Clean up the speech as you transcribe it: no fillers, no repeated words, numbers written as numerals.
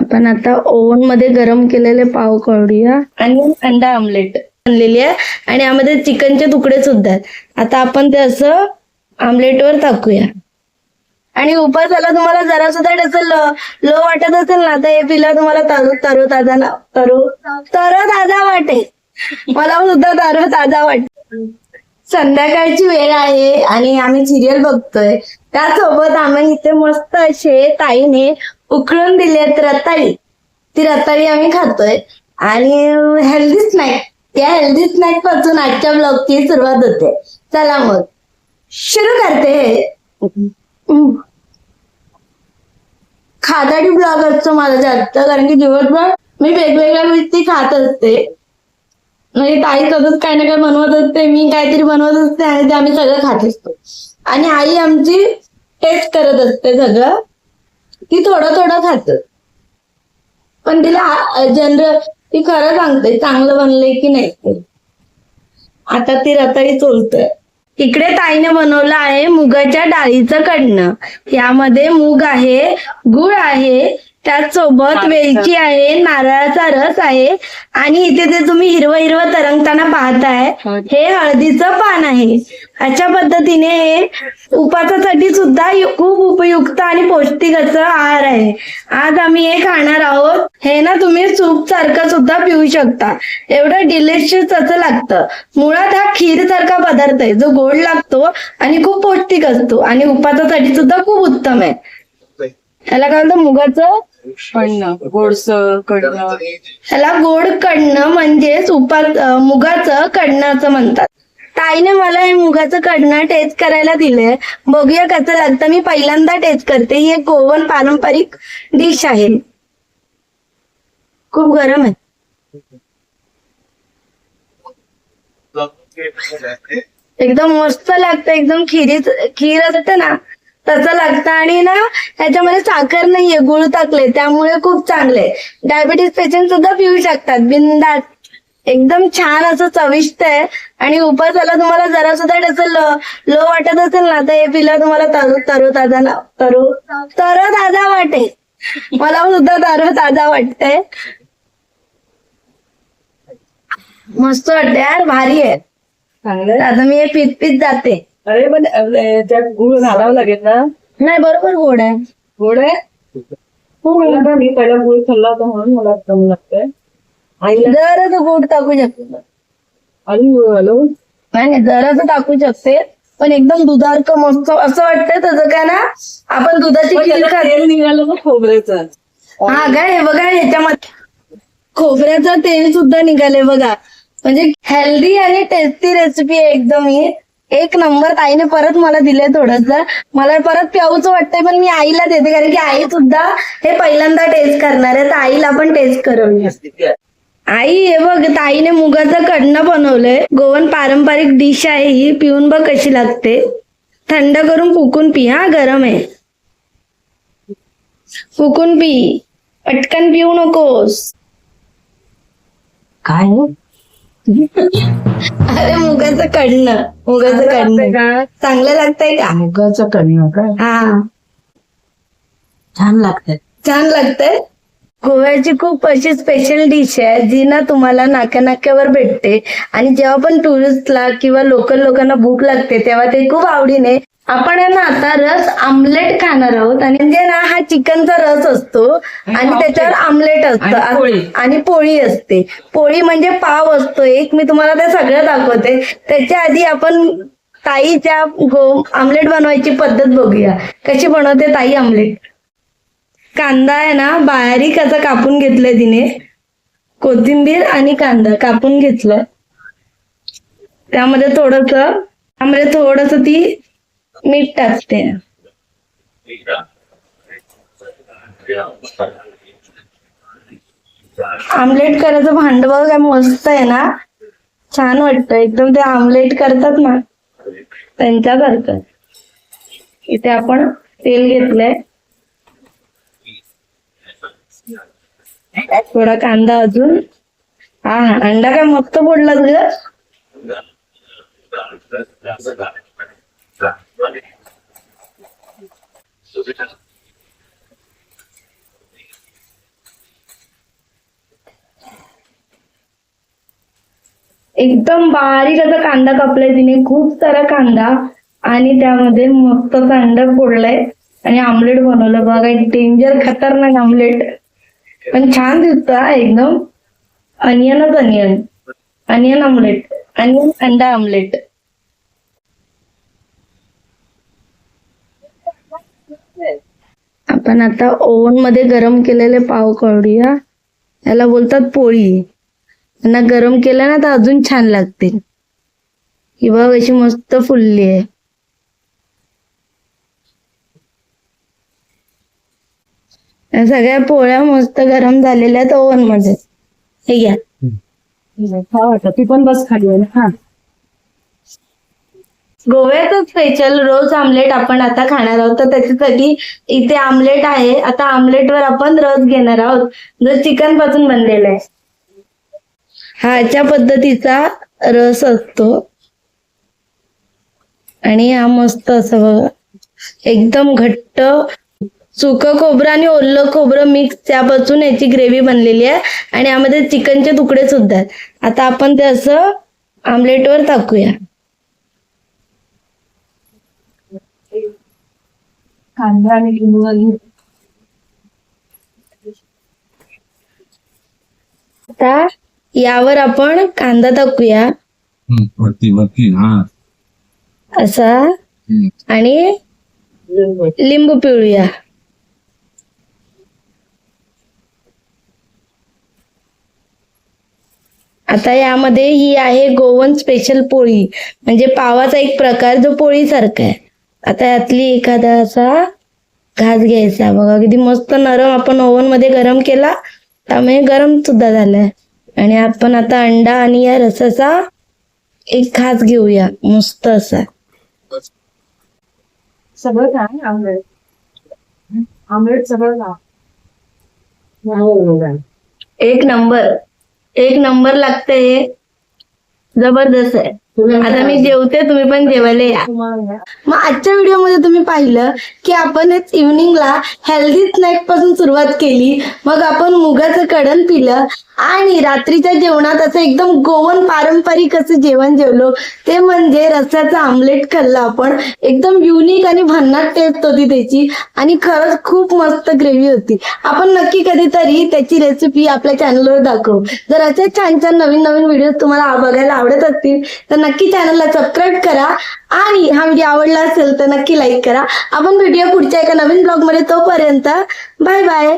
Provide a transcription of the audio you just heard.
आपण आता ओव्हन मध्ये गरम केलेले पाव करूया आणि अंडा आमलेट बनलेली आहे आणि यामध्ये चिकनचे तुकडे सुद्धा आहेत. आता आपण ते असं आमलेटवर टाकूया आणि उपासाला तुम्हाला जरा सुद्धा त्याचं लो वाटत असेल ना तर हे पिला तुम्हाला ताजा वाटेल. मला सुद्धा ताजा वाटत. संध्याकाळची वेळ आहे आणि आम्ही सिरियल बघतोय. त्यासोबत आम्ही इथे मस्त असे ताईने उकळून दिलेत रताळी. ती रताळी आम्ही खातोय आणि हेल्दी स्नॅक. या हेल्दी स्नॅक पासून आजच्या ब्लॉगची सुरुवात होते. चला मग सुरू करते. खादाडी ब्लॉग असतो माझा जास्त, कारण की दिवसभर मी वेगवेगळ्या गोष्टी खात असते. म्हणजे ताई सतत काही ना काही बनवत असते, मी काहीतरी बनवत असते आणि ते आम्ही सगळं खात असतो. आणि आई आमची टेस्ट करत असते सगळं. ती थोडं थोडं खात, पण तिला जनरल ती खरं सांगते चांगलं बनलंय की नाही. आता ती रताळी चोलतोय. इकडे ताईने बनवलं आहे मुगाच्या डाळीचं कडणं. यामध्ये मूग आहे, गुळ आहे, त्याचसोबत वेलची आहे, नारळाचा रस आहे आणि इथे ते तुम्ही हिरवं हिरवं तरंगताना पाहताय हे हळदीचं पान आहे. अशा पद्धतीने हे उपासासाठी सुद्धा खूप उपयुक्त आणि पौष्टिक असं आहार आहे. आज आम्ही हे खाणार आहोत. हे ना तुम्ही सूप सारखं सुद्धा पिऊ शकता. एवढं डिलिशियस असं लागतं. मुळात हा खीर सारखा पदार्थ आहे जो गोड लागतो आणि खूप पौष्टिक असतो आणि उपासासाठी सुद्धा खूप उत्तम आहे. याला काय म्हणतात मुगाचं कडणं, गोडसर कडणं. ह्याला गोड कडणं म्हणजेच मुगाचं कडणं असं म्हणतात. ताईने मला हे मुगाचं कडणं टेस्ट करायला दिलंय. बघूया कसं लागतं. मी पहिल्यांदा टेस्ट करते. ही एक गोवन पारंपरिक डिश आहे. खूप गरम आहे. एकदम मस्त लागतं. एकदम खीर असते ना तसं लागतं आणि ना त्याच्यामध्ये साखर नाहीये, गुळ टाकले त्यामुळे खूप चांगले. डायबिटीज पेशंट सुद्धा पिऊ शकतात बिनधास्त. एकदम छान असं चविष्ट आहे आणि उपासाला तुम्हाला जरा सुद्धा त्याचं लो वाटत असेल ना तर हे पिला तुम्हाला ताजा वाटेल. मला सुद्धा ताजा वाटतंय. मस्त वाटते यार, भारी आहे. चांगलं. आता मी हे पीत जाते. अरे पण त्यात गुळ घालावं लागेल ना. नाही बरोबर गोड आहे. गोड आहे. मी पहिला गुळ खाल्ला होता म्हणून मला कमी लागतंय. आईला जरासं गोड टाकू शकते. अजून गुळ घालू नाही जरासं टाकू शकते पण एकदम दुधासारखं मस्त असं वाटतंय. तसं काय ना आपण दुधाची खीर तेल निघालं ना खोबऱ्याचं. हा काय हे बघा ह्याच्यामध्ये खोबऱ्याचं तेल सुद्धा निघाले बघा. म्हणजे हेल्दी आणि टेस्टी रेसिपी आहे एकदम. ही एक नंबर. ताईने परत मला दिले थोडस. मला परत प्याऊचं वाटतंय पण मी आईला देते कारण की आई सुद्धा हे पहिल्यांदा टेस्ट करणार आहे तर आईला पण टेस्ट करूया. आई हे बघ ताईने मुगाचं कडणं बनवलंय. गोवन पारंपरिक डिश आहे ही. पिऊन बघ कशी लागते. थंड करून फुकून पी. हा गरम आहे. फुकून पी, पटकन पिऊ नकोस. काय अरे मुगाचं कडणं चांगलं लागतंय का? मुगाचं कडणं काय? हा छान लागतंय. छान लागतंय. गोव्याची खूप अशी स्पेशल डिश आहे जी ना तुम्हाला नाक्यावर भेटते आणि जेव्हा पण टुरिस्टला किंवा लोकल लोकांना भूक लागते तेव्हा ते खूप आवडीने आपण ना आता रस आमलेट खाणार आहोत. आणि म्हणजे ना हा चिकनचा रस असतो आणि त्याच्यावर आमलेट असतं आणि पोळी असते. पोळी म्हणजे पाव असतो एक. मी तुम्हाला ते सगळं दाखवते. त्याच्या आधी आपण ताईच्या आमलेट बनवायची पद्धत बघूया कशी बनवते ताई आमलेट. कांदा आहे ना बारीक असा कापून घेतलाय तिने. कोथिंबीर आणि कांदा कापून घेतलं. त्यामध्ये थोडस ती मीठ टाकते. आमलेट करायचं भांड बघ काय मस्त आहे ना. छान वाटतं एकदम. ते आमलेट करतात ना त्यांच्यासारखं. इथे आपण तेल घेतलंय. थोडा कांदा अजून. हा अंडा काय मस्त फोडला तुझं. एकदम बारीक असा कांदा कापलाय तिने, खूप सारा कांदा, आणि त्यामध्ये मस्त अंडा फोडलाय आणि आमलेट बनवलं. बघा डेंजर खतरनाक आमलेट, पण छान दिसत एकदम. अनियनच अनियन, अनियन आमलेट, अनियन अंडा आमलेट. आपण आता ओव्हन मध्ये गरम केलेले पाव काढूया. याला बोलतात पोळी. त्यांना गरम केलं ना तर अजून छान लागतील. ही बघ अशी मस्त फुलली आहे. या सगळ्या पोळ्या मस्त गरम झालेल्या आहेत ओव्हन मध्ये. हे घ्या. खाऊ वाटत, ती पण बस खाली आहे ना. गोव्याचं स्पेशल रोज आमलेट आपण आता खाणार आहोत. तर त्याच्यासाठी इथे आमलेट आहे. आता आमलेटवर आपण रस घेणार आहोत, जो चिकन पासून बनलेला आहे. हा अशा पद्धतीचा रस असतो आणि हा मस्त असं बघा एकदम घट्ट सुकं खोबरं आणि ओलं खोबरं मिक्स त्यापासून याची ग्रेव्ही बनलेली आहे. आणि यामध्ये चिकनचे तुकडे सुद्धा आहेत. आता आपण ते असं आमलेटवर टाकूया. कांदा आणि लिंबू घालून आता यावर आपण कांदा टाकूया वरती हा असा, आणि लिंबू पिळूया. आता यामध्ये ही आहे गोवन स्पेशल पोळी, म्हणजे पावाचा एक प्रकार जो पोळीसारखा आहे. आता यातली एखादा असा घास घ्यायचा. बघा किती मस्त नरम, आपण ओव्हन मध्ये गरम केला त्यामुळे गरम सुद्धा झालाय. आणि आपण आता अंडा आणि या रसाचा एक घास घेऊया मस्त असा. सगळं खा ना आमलेट. आमलेट सगळं खा. एक नंबर, एक नंबर लागतंय, जबरदस्त आहे. आता मी जेवते, तुम्ही पण जेवायला या. मग आजच्या व्हिडिओमध्ये तुम्ही पाहिलं की आपण इव्हनिंगला हेल्दी स्नॅक पासून सुरुवात केली. मग आपण मुगाचं कढण पिलं आणि रात्रीच्या जेवणात असं एकदम गोवन पारंपरिक असं जेवण जेवलो, ते म्हणजे रस्स्याचं आमलेट खाल्लं आपण. एकदम युनिक आणि भन्नाट टेस्ट होती त्याची, आणि खरंच खूप मस्त ग्रेव्ही होती. आपण नक्की कधीतरी त्याची रेसिपी आपल्या चॅनलवर दाखवू. जर असे छान छान नवीन नवीन व्हिडिओ तुम्हाला बघायला आवडत असतील तर नक्की चॅनलला सबस्क्राईब करा, आणि हा व्हिडिओ आवडला असेल तर नक्की लाईक करा. आपण भेटूया पुढच्या एका नवीन ब्लॉग मध्ये. तोपर्यंत बाय बाय.